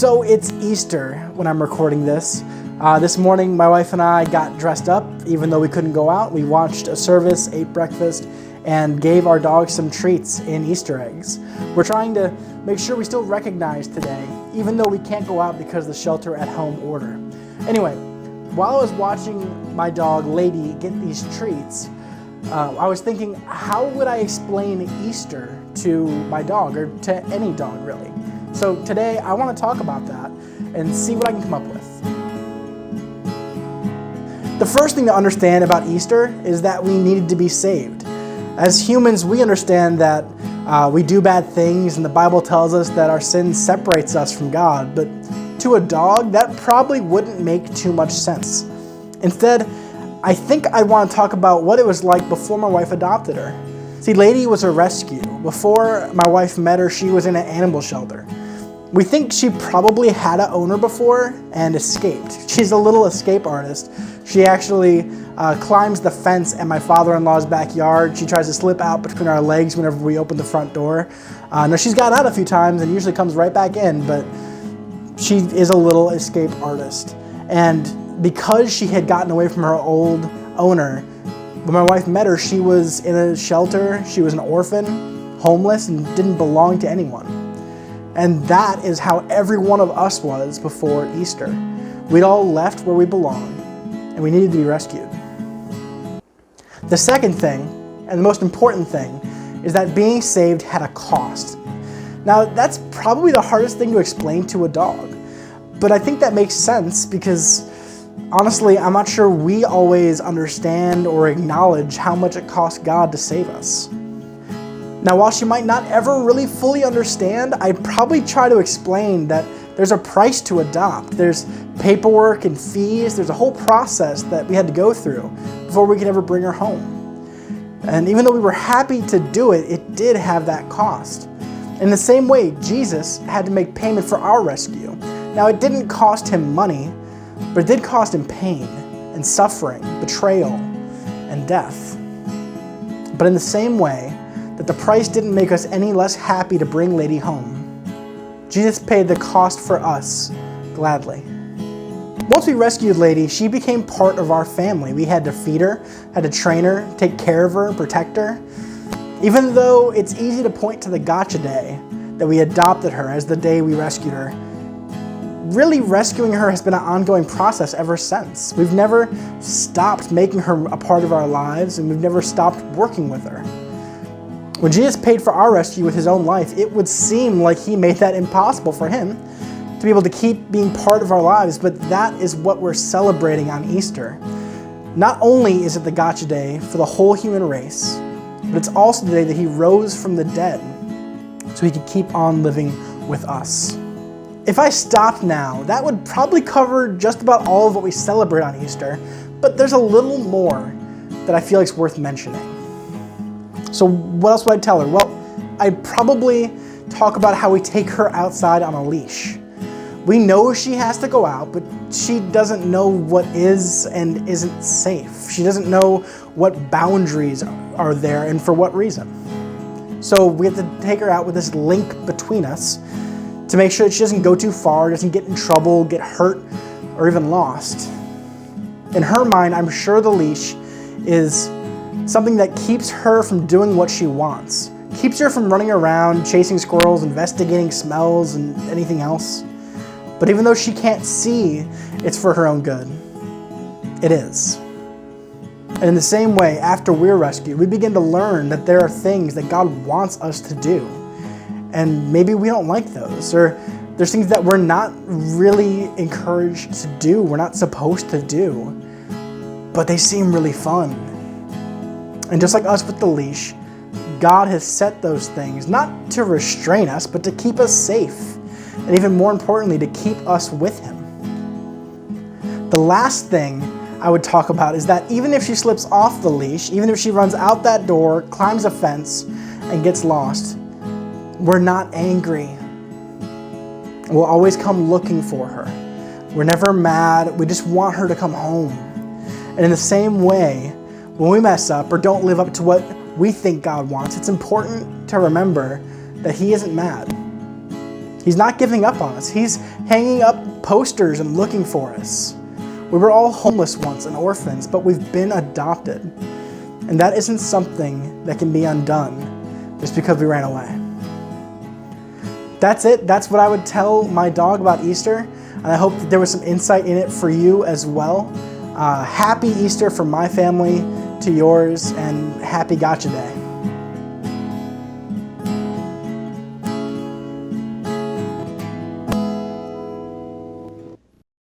So it's Easter when I'm recording this. This morning, my wife and I got dressed up, even though we couldn't go out. We watched a service, ate breakfast, and gave our dogs some treats in Easter eggs. We're trying to make sure we still recognize today, even though we can't go out because of the shelter-at-home order. Anyway, while I was watching my dog, Lady, get these treats, I was thinking, how would I explain Easter to my dog, or to any dog, really? So today, I want to talk about that and see what I can come up with. The first thing to understand about Easter is that we needed to be saved. As humans, we understand that we do bad things, and the Bible tells us that our sin separates us from God, but to a dog, that probably wouldn't make too much sense. Instead, I think I want to talk about what it was like before my wife adopted her. See, Lady was a rescue. Before my wife met her, she was in an animal shelter. We think she probably had an owner before and escaped. She's a little escape artist. She actually climbs the fence at my father-in-law's backyard. She tries to slip out between our legs whenever we open the front door. Now, she's got out a few times and usually comes right back in, but she is a little escape artist. And because she had gotten away from her old owner, when my wife met her, she was in a shelter. She was an orphan, homeless, and didn't belong to anyone. And that is how every one of us was before Easter. We'd all left where we belonged, and we needed to be rescued. The second thing, and the most important thing, is that being saved had a cost. Now, that's probably the hardest thing to explain to a dog, but I think that makes sense because, honestly, I'm not sure we always understand or acknowledge how much it cost God to save us. Now, while she might not ever really fully understand, I'd probably try to explain that there's a price to adopt. There's paperwork and fees. There's a whole process that we had to go through before we could ever bring her home. And even though we were happy to do it, it did have that cost. In the same way, Jesus had to make payment for our rescue. Now, it didn't cost him money, but it did cost him pain and suffering, betrayal, and death. But in the same way, that the price didn't make us any less happy to bring Lady home. Jesus paid the cost for us gladly. Once we rescued Lady, she became part of our family. We had to feed her, had to train her, take care of her, protect her. Even though it's easy to point to the gotcha day that we adopted her as the day we rescued her, really rescuing her has been an ongoing process ever since. We've never stopped making her a part of our lives, and we've never stopped working with her. When Jesus paid for our rescue with his own life, it would seem like he made that impossible for him to be able to keep being part of our lives, but that is what we're celebrating on Easter. Not only is it the gotcha day for the whole human race, but it's also the day that he rose from the dead so he could keep on living with us. If I stopped now, that would probably cover just about all of what we celebrate on Easter, but there's a little more that I feel like is worth mentioning. So what else would I tell her? Well, I'd probably talk about how we take her outside on a leash. We know she has to go out, but she doesn't know what is and isn't safe. She doesn't know what boundaries are there and for what reason. So we have to take her out with this link between us to make sure that she doesn't go too far, doesn't get in trouble, get hurt, or even lost. In her mind, I'm sure the leash is something that keeps her from doing what she wants, keeps her from running around, chasing squirrels, investigating smells, and anything else. But even though she can't see it's for her own good, it is. And in the same way, after we're rescued, we begin to learn that there are things that God wants us to do. And maybe we don't like those, or there's things that we're not really encouraged to do, we're not supposed to do, but they seem really fun. And just like us with the leash, God has set those things not to restrain us, but to keep us safe. And even more importantly, to keep us with him. The last thing I would talk about is that even if she slips off the leash, even if she runs out that door, climbs a fence, and gets lost, we're not angry. We'll always come looking for her. We're never mad. We just want her to come home. And in the same way, when we mess up or don't live up to what we think God wants, it's important to remember that he isn't mad. He's not giving up on us. He's hanging up posters and looking for us. We were all homeless once and orphans, but we've been adopted. And that isn't something that can be undone just because we ran away. That's it. That's what I would tell my dog about Easter. And I hope that there was some insight in it for you as well. Happy Easter from my family to yours, and happy Gotcha Day.